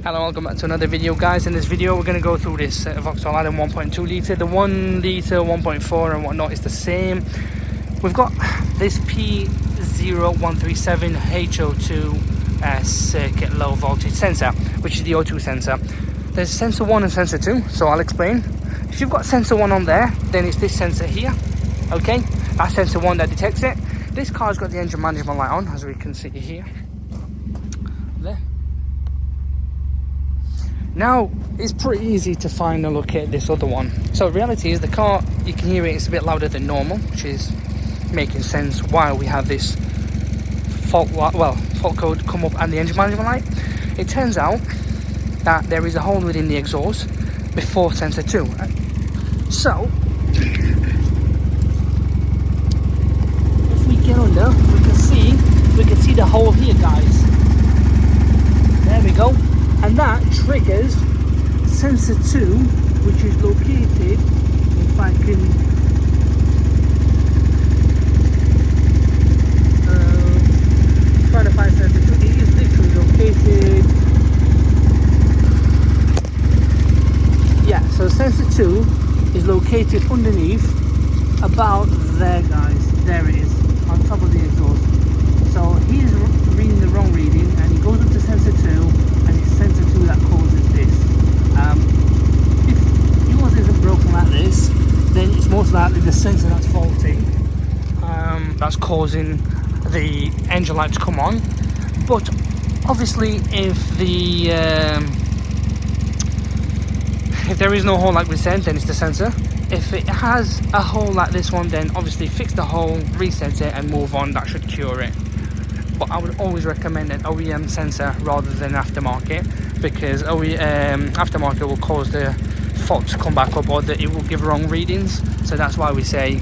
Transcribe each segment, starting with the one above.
Hello, welcome back to another video, guys. In this video we're going to go through this Vauxhall 1.2 litre. The 1 litre, 1.4 and whatnot is the same. We've got this P0137 HO2S circuit low voltage sensor, which is the O2 sensor. There's sensor 1 and sensor 2, so I'll explain. If you've got sensor 1 on there, then it's this sensor here, okay? That's sensor 1 that detects it. This car's got the engine management light on, as we can see here. There. Now, it's pretty easy to find and locate this other one. So the reality is the car, you can hear it's a bit louder than normal, which is making sense why we have this fault code come up and the engine management light. It turns out that there is a hole within the exhaust before sensor 2. So, if we get under, we can see the hole here, guys. There we go. And that triggers sensor 2, which is located, if I can try to find sensor 2, it is literally located, yeah, so sensor 2 is located underneath, about there, guys, there it is, on top of the exhaust. So he is reading the wrong reading, and he goes up to sensor 2, and it's sensor 2 that causes this. If yours isn't broken like this, then it's most likely the sensor that's faulty, that's causing the engine light to come on. But obviously, if there is no hole like we said, then it's the sensor. If it has a hole like this one, then obviously fix the hole, reset it and move on. That should cure it. But I would always recommend an OEM sensor rather than aftermarket, because aftermarket will cause the fault to come back up, or that it will give wrong readings. So that's why we say,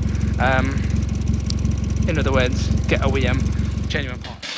in other words, get OEM genuine parts.